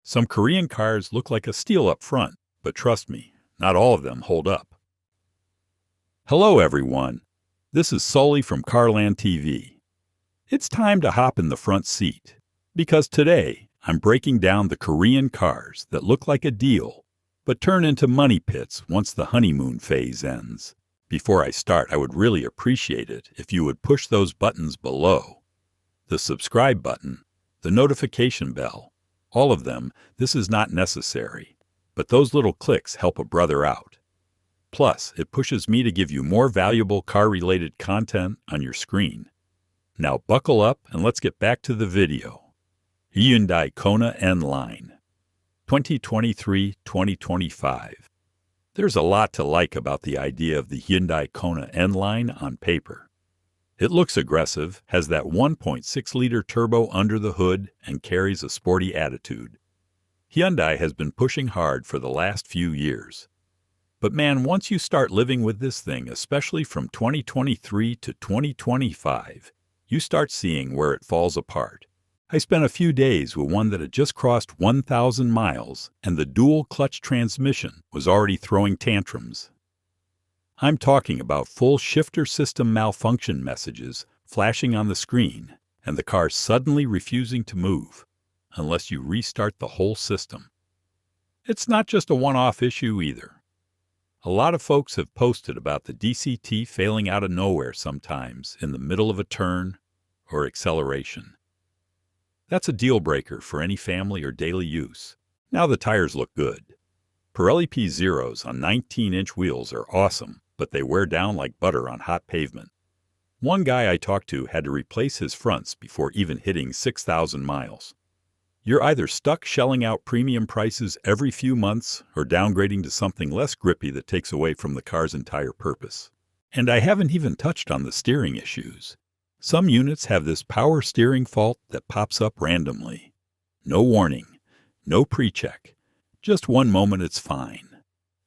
Some Korean cars look like a steal up front, but trust me, not all of them hold up. Hello everyone, this is Sully from CarlandTV. It's time to hop in the front seat, because today I'm breaking down the Korean cars that look like a deal, but turn into money pits once the honeymoon phase ends. Before I start, I would really appreciate it if you would push those buttons below. The subscribe button, the notification bell, all of them. This is not necessary, but those little clicks help a brother out. Plus, it pushes me to give you more valuable car-related content on your screen. Now buckle up and let's get back to the video. Hyundai Kona N-Line 2023-2025. There's a lot to like about the idea of the Hyundai Kona N-Line on paper. It looks aggressive, has that 1.6-liter turbo under the hood, and carries a sporty attitude. Hyundai has been pushing hard for the last few years. But man, once you start living with this thing, especially from 2023 to 2025, you start seeing where it falls apart. I spent a few days with one that had just crossed 1,000 miles, and the dual-clutch transmission was already throwing tantrums. I'm talking about full shifter system malfunction messages flashing on the screen, and the car suddenly refusing to move, unless you restart the whole system. It's not just a one-off issue either. A lot of folks have posted about the DCT failing out of nowhere sometimes in the middle of a turn or acceleration. That's a deal breaker for any family or daily use. Now the tires look good. Pirelli P0s on 19-inch wheels are awesome, but they wear down like butter on hot pavement. One guy I talked to had to replace his fronts before even hitting 6,000 miles. You're either stuck shelling out premium prices every few months or downgrading to something less grippy that takes away from the car's entire purpose. And I haven't even touched on the steering issues. Some units have this power steering fault that pops up randomly. No warning, no pre-check. Just one moment it's fine.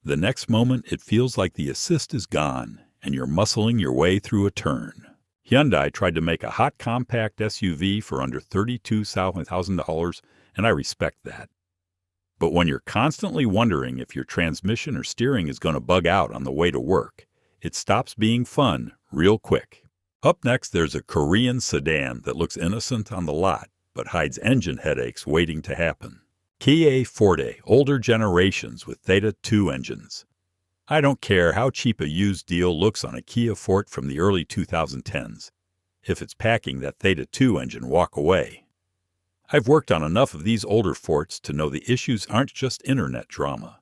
The next moment it feels like the assist is gone and you're muscling your way through a turn. Hyundai tried to make a hot compact SUV for under $32,000, and I respect that. But when you're constantly wondering if your transmission or steering is going to bug out on the way to work, it stops being fun real quick. Up next, there's a Korean sedan that looks innocent on the lot, but hides engine headaches waiting to happen. Kia Forte, older generations with Theta 2 engines. I don't care how cheap a used deal looks on a Kia Forte from the early 2010s. If it's packing that Theta 2 engine, walk away. I've worked on enough of these older Fortes to know the issues aren't just internet drama.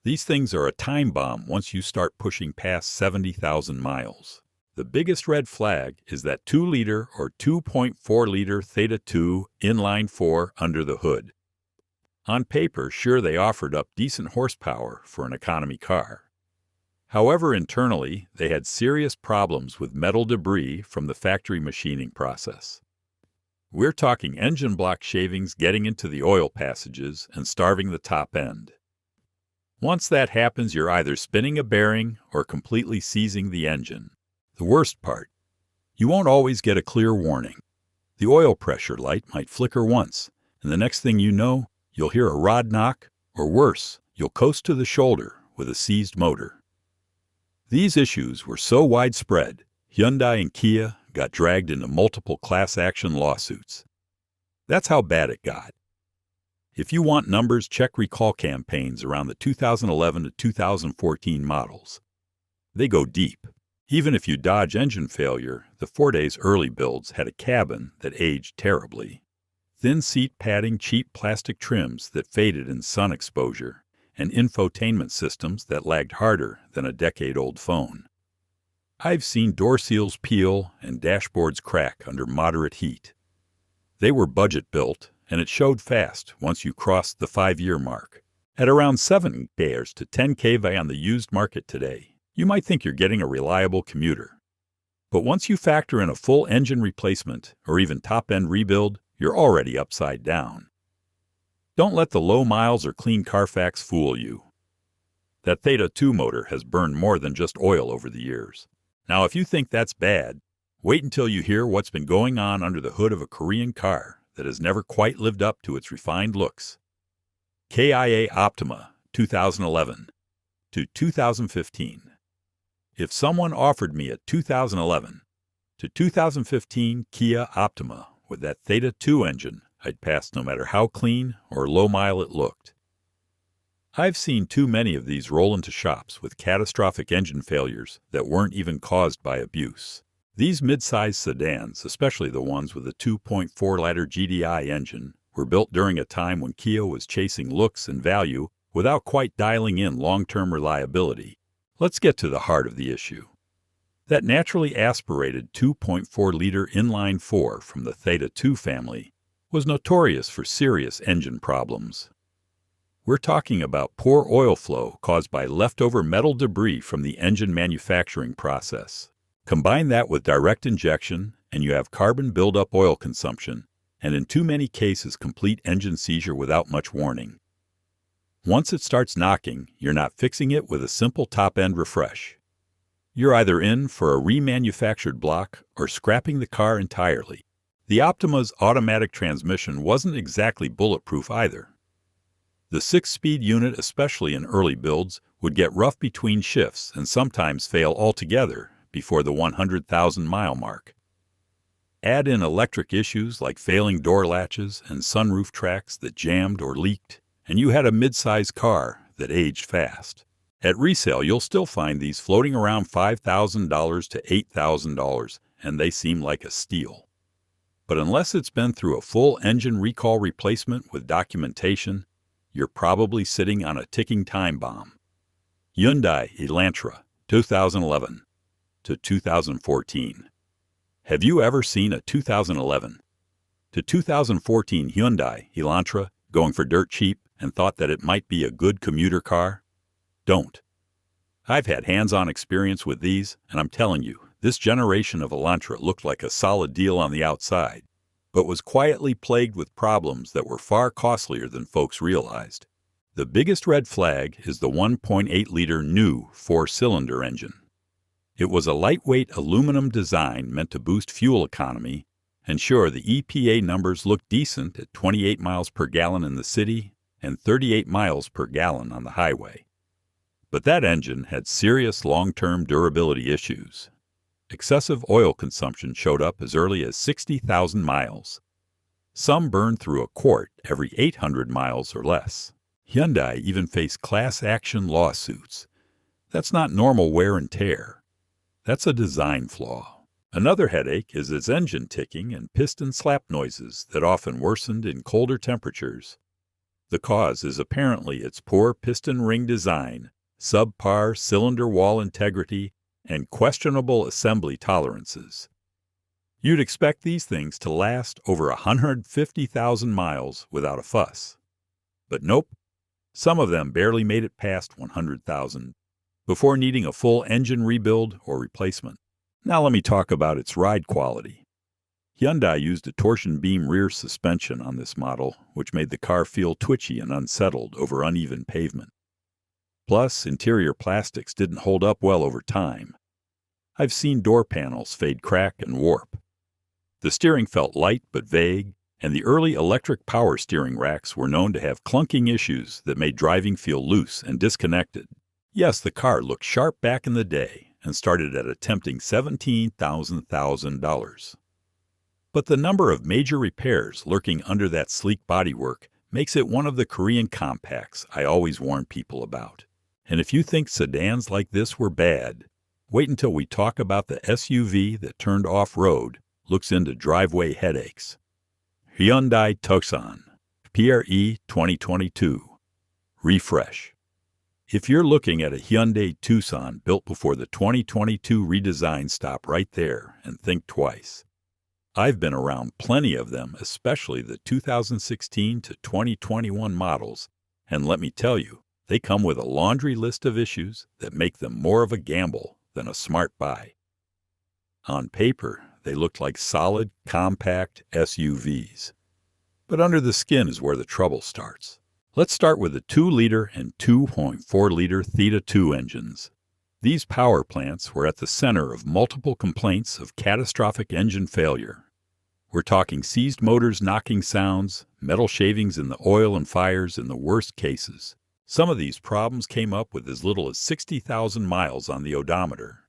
These things are a time bomb once you start pushing past 70,000 miles. The biggest red flag is that 2-liter or 2.4-liter Theta 2 inline-4 under the hood. On paper, sure, they offered up decent horsepower for an economy car. However, internally, they had serious problems with metal debris from the factory machining process. We're talking engine block shavings getting into the oil passages and starving the top end. Once that happens, you're either spinning a bearing or completely seizing the engine. The worst part, you won't always get a clear warning. The oil pressure light might flicker once, and the next thing you know, you'll hear a rod knock, or worse, you'll coast to the shoulder with a seized motor. These issues were so widespread, Hyundai and Kia got dragged into multiple class action lawsuits. That's how bad it got. If you want numbers, check recall campaigns around the 2011 to 2014 models. They go deep. Even if you dodge engine failure, the Forte's early builds had a cabin that aged terribly. Thin seat padding, cheap plastic trims that faded in sun exposure, and infotainment systems that lagged harder than a decade-old phone. I've seen door seals peel and dashboards crack under moderate heat. They were budget-built, and it showed fast once you crossed the 5-year mark. At around 7 pairs to 10 kV on the used market today, you might think you're getting a reliable commuter. But once you factor in a full engine replacement or even top-end rebuild, you're already upside down. Don't let the low miles or clean Carfax fool you. That Theta 2 motor has burned more than just oil over the years. Now, if you think that's bad, wait until you hear what's been going on under the hood of a Korean car that has never quite lived up to its refined looks. KIA Optima 2011 to 2015. If someone offered me a 2011 to 2015 Kia Optima with that Theta 2 engine, I'd pass no matter how clean or low mile it looked. I've seen too many of these roll into shops with catastrophic engine failures that weren't even caused by abuse. These mid-size sedans, especially the ones with a 2.4-liter GDI engine, were built during a time when Kia was chasing looks and value without quite dialing in long-term reliability. Let's get to the heart of the issue. That naturally aspirated 2.4-liter inline-4 from the Theta 2 family was notorious for serious engine problems. We're talking about poor oil flow caused by leftover metal debris from the engine manufacturing process. Combine that with direct injection, and you have carbon buildup oil consumption, and in too many cases complete engine seizure without much warning. Once it starts knocking, you're not fixing it with a simple top-end refresh. You're either in for a remanufactured block or scrapping the car entirely. The Optima's automatic transmission wasn't exactly bulletproof either. The 6-speed unit, especially in early builds, would get rough between shifts and sometimes fail altogether before the 100,000-mile mark. Add in electric issues like failing door latches and sunroof tracks that jammed or leaked, and you had a mid-size car that aged fast. At resale, you'll still find these floating around $5,000 to $8,000, and they seem like a steal. But unless it's been through a full engine recall replacement with documentation, you're probably sitting on a ticking time bomb. Hyundai Elantra 2011 to 2014. Have you ever seen a 2011 to 2014 Hyundai Elantra going for dirt cheap and thought that it might be a good commuter car? Don't. I've had hands-on experience with these, and I'm telling you, this generation of Elantra looked like a solid deal on the outside, but was quietly plagued with problems that were far costlier than folks realized. The biggest red flag is the 1.8-liter new 4-cylinder engine. It was a lightweight aluminum design meant to boost fuel economy, and sure, the EPA numbers look decent at 28 miles per gallon in the city and 38 miles per gallon on the highway. But that engine had serious long-term durability issues. Excessive oil consumption showed up as early as 60,000 miles. Some burned through a quart every 800 miles or less. Hyundai even faced class action lawsuits. That's not normal wear and tear. That's a design flaw. Another headache is its engine ticking and piston slap noises that often worsened in colder temperatures. The cause is apparently its poor piston ring design, subpar cylinder wall integrity, and questionable assembly tolerances. You'd expect these things to last over 150,000 miles without a fuss. But nope, some of them barely made it past 100,000 before needing a full engine rebuild or replacement. Now let me talk about its ride quality. Hyundai used a torsion beam rear suspension on this model, which made the car feel twitchy and unsettled over uneven pavement. Plus, interior plastics didn't hold up well over time. I've seen door panels fade crack and warp. The steering felt light but vague, and the early electric power steering racks were known to have clunking issues that made driving feel loose and disconnected. Yes, the car looked sharp back in the day and started at a tempting $17,000. But the number of major repairs lurking under that sleek bodywork makes it one of the Korean compacts I always warn people about. And if you think sedans like this were bad, wait until we talk about the SUV that turned off-road, looks into driveway headaches. Hyundai Tucson, PRE 2022. Refresh. If you're looking at a Hyundai Tucson built before the 2022 redesign, stop right there and think twice. I've been around plenty of them, especially the 2016 to 2021 models, and let me tell you, they come with a laundry list of issues that make them more of a gamble than a smart buy. On paper, they looked like solid, compact SUVs. But under the skin is where the trouble starts. Let's start with the 2-liter and 2.4-liter Theta 2 engines. These power plants were at the center of multiple complaints of catastrophic engine failure. We're talking seized motors, knocking sounds, metal shavings in the oil, and fires in the worst cases. Some of these problems came up with as little as 60,000 miles on the odometer.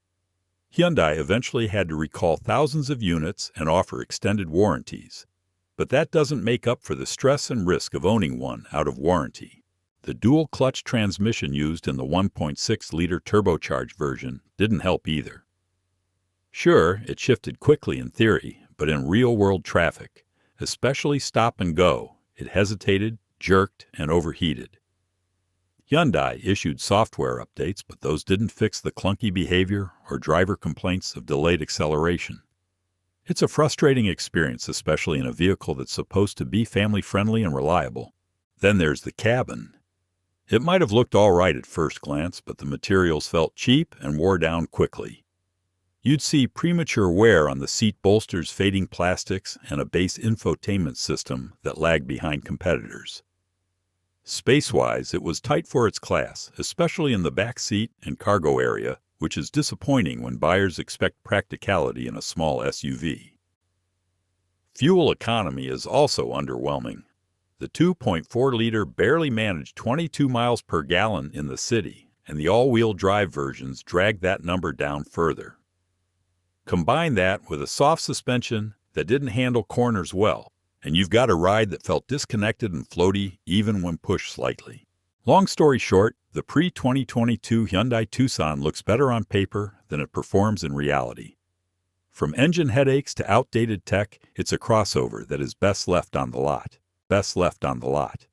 Hyundai eventually had to recall thousands of units and offer extended warranties. But that doesn't make up for the stress and risk of owning one out of warranty. The dual-clutch transmission used in the 1.6-liter turbocharged version didn't help either. Sure, it shifted quickly in theory, but in real-world traffic, especially stop and go, it hesitated, jerked, and overheated. Hyundai issued software updates, but those didn't fix the clunky behavior or driver complaints of delayed acceleration. It's a frustrating experience, especially in a vehicle that's supposed to be family-friendly and reliable. Then there's the cabin. It might have looked all right at first glance, but the materials felt cheap and wore down quickly. You'd see premature wear on the seat bolsters, fading plastics, and a base infotainment system that lagged behind competitors. Space-wise, it was tight for its class, especially in the back seat and cargo area, which is disappointing when buyers expect practicality in a small SUV. Fuel economy is also underwhelming. The 2.4-liter barely managed 22 miles per gallon in the city, and the all-wheel drive versions dragged that number down further. Combine that with a soft suspension that didn't handle corners well, and you've got a ride that felt disconnected and floaty even when pushed slightly. Long story short, the pre-2022 Hyundai Tucson looks better on paper than it performs in reality. From engine headaches to outdated tech, it's a crossover that is best left on the lot. Best left on the lot.